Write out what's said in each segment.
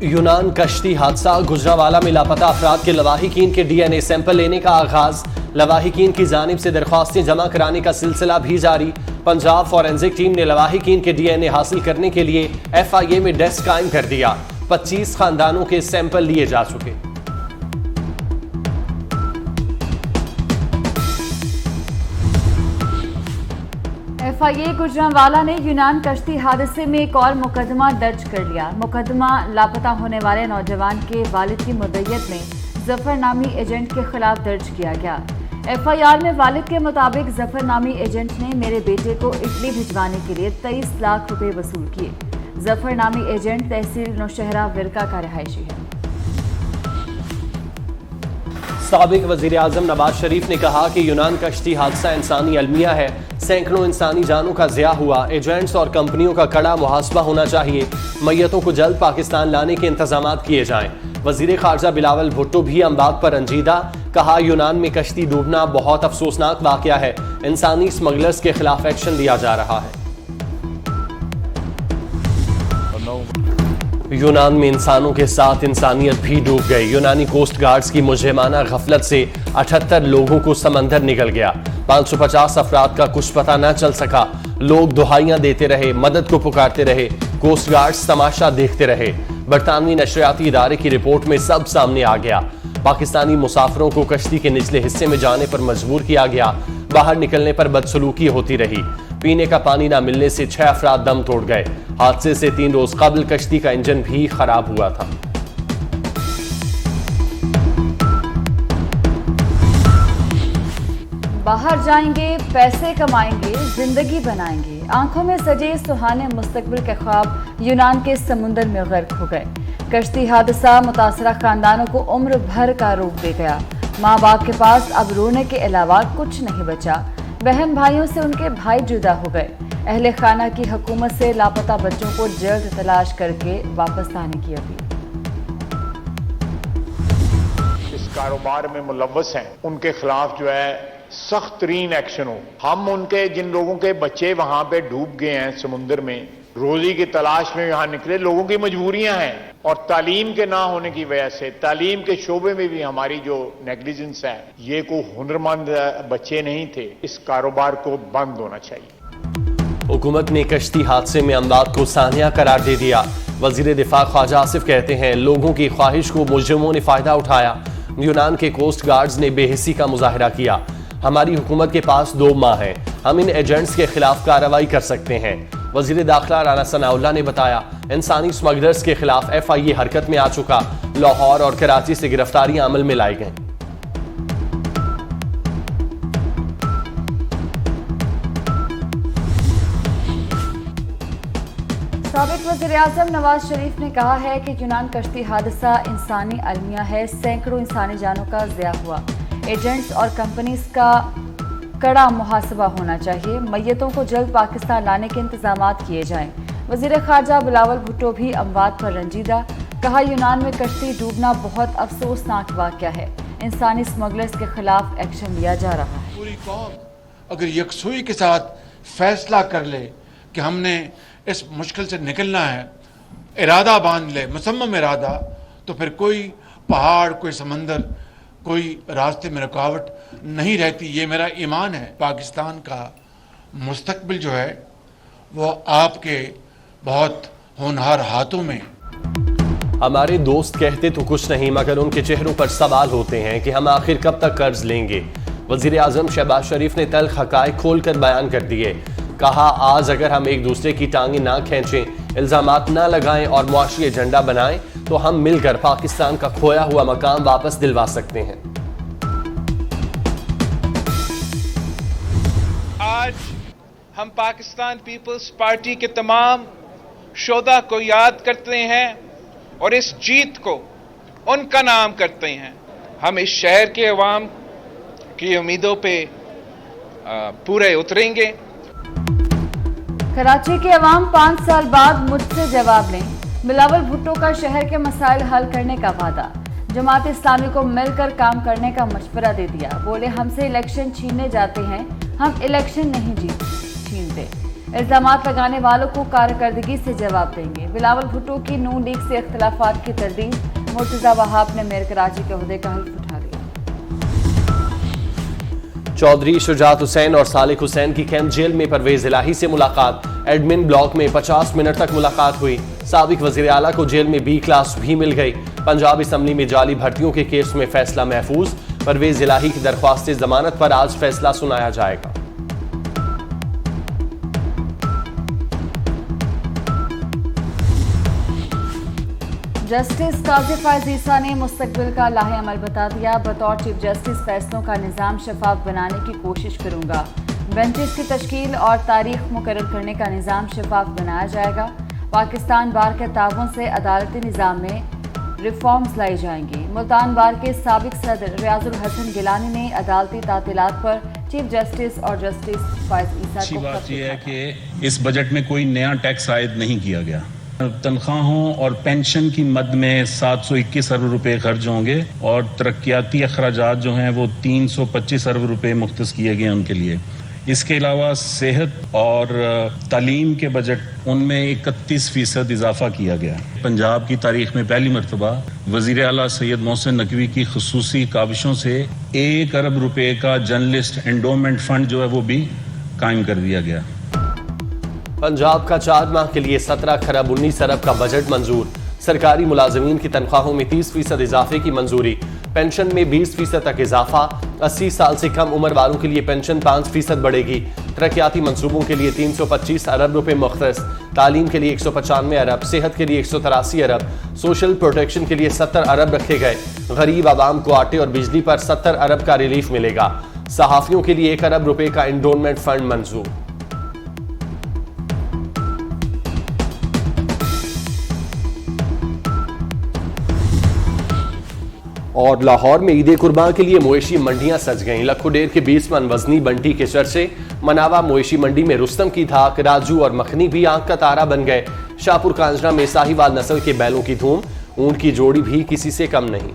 यूनान कश्ती हादसा, गुजरांवाला में लापता अफराद के लवाहिकीन के डीएनए सैंपल लेने का आगाज। लवाहिकीन की जानिब से दरख्वास्तें जमा कराने का सिलसिला भी जारी। पंजाब फॉरेंसिक टीम ने लवाहिकीन के डीएनए हासिल करने के लिए एफआईए में डेस्क कायम कर दिया। 25 खानदानों के सैंपल लिए जा चुके। एफआईए गुजरांवाला ने यूनान कश्ती हादसे में एक और मुकदमा दर्ज कर लिया। मुकदमा लापता होने वाले नौजवान के वालिद की मुद्दत में जफर नामी एजेंट के खिलाफ दर्ज किया गया। एफआईआर में वालिद के मुताबिक जफर नामी एजेंट ने मेरे बेटे को इटली भिजवाने के लिए 23 लाख रुपए वसूल किए। जफर नामी एजेंट तहसील नौशहरा विरका का रहायशी है। साबिक वजीर आजम नवाज शरीफ ने कहा कि यूनान कश्ती हादसा इंसानी अलमिया है। सैकड़ों इंसानी जानों का ज़िया हुआ। एजेंट्स और कंपनियों का कड़ा मुहासबा होना चाहिए। मैयतों को जल्द पाकिस्तान लाने के इंतजाम किए जाएं। वजीर खारजा बिलावल भुट्टो भी अमवात पर रंजीदा। कहा, यूनान में कश्ती डूबना बहुत अफसोसनाक वाकया है। इंसानी स्मगलर्स के खिलाफ एक्शन लिया जा रहा है। यूनान में इंसानों के साथ इंसानियत भी डूब गई। यूनानी कोस्ट गार्ड्स की मुजरिमाना गफलत से 78 लोगों को समंदर निकल गया। 550 अफराद का कुछ पता न चल सका। लोग दुहाइयां देते रहे, मदद को पुकारते रहे। कोस्ट गार्ड्स तमाशा देखते रहे। बरतानवी नशरियाती इदारे की रिपोर्ट में सब सामने आ गया। पाकिस्तानी मुसाफिरों को कश्ती के निचले हिस्से में जाने पर मजबूर किया गया। बाहर निकलने पर बदसलूकी होती रही। पीने का पानी न मिलने से 6 अफराद दम तोड़ गए। हादसे से 3 रोज कबल कश्ती का इंजन भी खराब हुआ था। बाहर जाएंगे, पैसे कमाएंगे, जिंदगी बनाएंगे। आंखों में सजे सुहाने मुस्तकबिल के ख्वाब यूनान के समुंदर में गर्क हो गए। कश्ती हादसा मुतासरा खानदानों को उम्र भर का रोक दे गया। माँ बाप के पास अब रोने के अलावा कुछ नहीं बचा। बहन भाइयों से उनके भाई जुदा हो गए। अहले खाना की हुकूमत से लापता बच्चों को जल्द तलाश करके वापस लाने की अपील। इस कारोबार में मुलव्वस हैं, उनके खिलाफ जो है सख्त तरीन एक्शन हो। हम उनके जिन लोगों के बच्चे वहां पे डूब गए हैं समुद्र में, रोजी की तलाश में यहां निकले लोगों की मजबूरियां हैं और तालीम के ना होने की वजह से तालीम के शोबे में भी हमारी जो नेग्लिजेंस है, ये कोई हुनरमंद बच्चे नहीं थे। इस कारोबार को बंद होना चाहिए। हुकूमत ने कश्ती हादसे में अमवात को सानिया करार दे दिया। वजीर दिफा ख्वाजा आसिफ कहते हैं, लोगों की ख्वाहिश को मुजरिमों ने फायदा उठाया। यूनान के कोस्ट गार्ड्स ने बेहिसी का मुजाहरा किया। हमारी हुकूमत के पास 2 माह है, हम इन एजेंट्स के खिलाफ कार्रवाई कर सकते हैं। वजीर दाखिला राना सनाउल्लाह ने बताया, इंसानी स्मगलर्स के खिलाफ एफआईए हरकत में आ चुका। लाहौर और कराची से गिरफ्तारियां अमल में लाई गईं। साबिक वज़ीर आज़म नवाज शरीफ ने कहा है कि यूनान कश्ती हादसा इंसानी अलमिया है। सैकड़ों इंसानी जानों का ज़िया हुआ। एजेंट्स और कंपनीज का कड़ा मुहासबा होना चाहिए। मैयतों को जल्द पाकिस्तान लाने के इंतजाम किए जाएं। वज़ीर खारजा बिलावल भुट्टो भी अमवात पर रंजीदा। कहा, यूनान में कश्ती डूबना बहुत अफसोसनाक वाक़या है। इंसानी स्मगलर्स के खिलाफ एक्शन लिया जा रहा है। पूरी कौम अगर यकसुई के साथ फैसला कर ले कि हमने इस मुश्किल से निकलना है, इरादा बांध ले, मुसम्मम इरादा, तो फिर कोई पहाड़, कोई समंदर, कोई रास्ते में रुकावट नहीं रहती। ये मेरा ईमान है। पाकिस्तान का मुस्तकबिल जो है वो आपके बहुत होनहार हाथों में। हमारे दोस्त कहते तो कुछ नहीं, मगर उनके चेहरों पर सवाल होते हैं कि हम आखिर कब तक कर्ज लेंगे। वजीर आजम शहबाज शरीफ ने तल्ख हकायक खोलकर बयान कर दिए। कहा, आज अगर हम एक दूसरे की टांगें ना खींचें, इल्जामात ना लगाएं और मुआशी एजेंडा बनाएं, तो हम मिलकर पाकिस्तान का खोया हुआ मकाम वापस दिलवा सकते हैं। आज हम पाकिस्तान पीपल्स पार्टी के तमाम शोधा को याद करते हैं और इस जीत को उनका नाम करते हैं। हम इस शहर के अवाम की उम्मीदों पे पूरे उतरेंगे। कराची के अवाम 5 साल बाद मुझसे जवाब लें। बिलावल भुट्टो का शहर के मसाइल हल करने का वादा। जमात इस्लामी को मिलकर काम करने का मशवरा दे दिया। बोले, हमसे इलेक्शन छीनने जाते हैं, हम इलेक्शन नहीं छीनते। इल्जामात लगाने वालों को कारकर्दगी से जवाब देंगे। बिलावल भुट्टो की नून लीग से इख्तलाफात की तरदीद। मुर्तजा वहाब ने मेयर कराची के ओहदे का हल्फ उठा लिया। चौधरी शुजात हुसैन और सालिक हुसैन की कैंप जेल में परवेज इलाही से मुलाकात। एडमिन ब्लॉक में 50 मिनट तक मुलाकात हुई। साबिक वजीर आला को जेल में B क्लास भी मिल गई। पंजाब असम्बली में जाली भर्तियों के केस में फैसला महफूज। परवेज इलाही की दरख्वास्त जमानत पर आज फैसला सुनाया जाएगा। जस्टिस काजी फायज ईसा ने मुस्तकबिल का लाहे अमल बता दिया। बतौर चीफ जस्टिस फैसलों का निज़ाम शफाफ बनाने की कोशिश करूंगा। बेंचेस की तश्कील और तारीख मुकर्रर करने का निज़ाम शफाफ बनाया जाएगा। पाकिस्तान बार के ताउन से अदालती निज़ाम में रिफॉर्म्स लाई जाएंगी। मुल्तान बार के साबिक सदर रियाजुल हसन गिलानी ने अदालती तातीलात पर चीफ जस्टिस और जस्टिस फायज ईसा अच्छी को बात यह है कि इस बजट में कोई नया टैक्स आयद नहीं किया गया। तनख्वाहों और पेंशन की मद में 721 अरब रुपए खर्च होंगे और तरक्याती अखराजात जो हैं वो 325 अरब रुपए मुख्तस किए गए उनके लिए। इसके अलावा सेहत और तालीम के बजट उनमें 31% इजाफा किया गया। पंजाब की तारीख में पहली मरतबा वजीर आला सैयद मोहसिन नकवी की खुसूसी काविशों से 1 अरब रुपए का जर्नलिस्ट एंडोमेंट फंड जो है वो भी कायम कर दिया गया। पंजाब का 4 माह के लिए 17 खरब 19 अरब का बजट मंजूर। सरकारी मुलाजमीन की तनख्वाहों में 30% इजाफे की मंजूरी। पेंशन में 20% तक इजाफा। 80 साल से कम उम्र वालों के लिए पेंशन 5% बढ़ेगी। तरक्याती मंसूबों के लिए 325 अरब रुपए मुख्तस। तालीम के लिए 195 अरब, सेहत के लिए 183 अरब, सोशल प्रोटेक्शन के लिए 70 अरब रखे गए। गरीब आवाम को आटे और बिजली पर 70 अरब का रिलीफ मिलेगा। सहाफियों के लिए 1 अरब रुपए का एंडोनमेंट फंड मंजूर। और लाहौर में ईद कुर्बान के लिए मवेशी मंडियां सज गईं। लखो डेर के 20 मन वजनी बंटी के चर्चे। मनावा मवेशी मंडी में रुस्तम की धाक, राजू और मखनी भी आंख का तारा बन गए। शाहपुर कांजरा में साहिवाल नस्ल के बैलों की धूम। ऊंट की जोड़ी भी किसी से कम नहीं।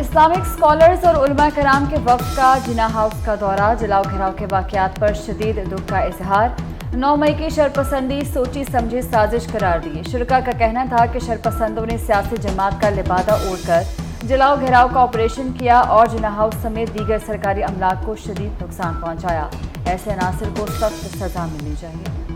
इस्लामिक स्कॉलर्स और उलमा कराम के वफ्द का जिना हाउस का दौरा। जलाओ घिराव के वाकयात पर शदीद दुख का इजहार। 9 मई की शरपसंदी सोची समझी साजिश करार दी। शुरका का कहना था कि शरपसंदों ने सियासी जमात का लिबादा ओढ़कर जलाओ घेराव का ऑपरेशन किया और जिना हाउस समेत दीगर सरकारी अमलाक को शदीद नुकसान पहुंचाया। ऐसे अनासिर को सख्त सजा मिलनी चाहिए।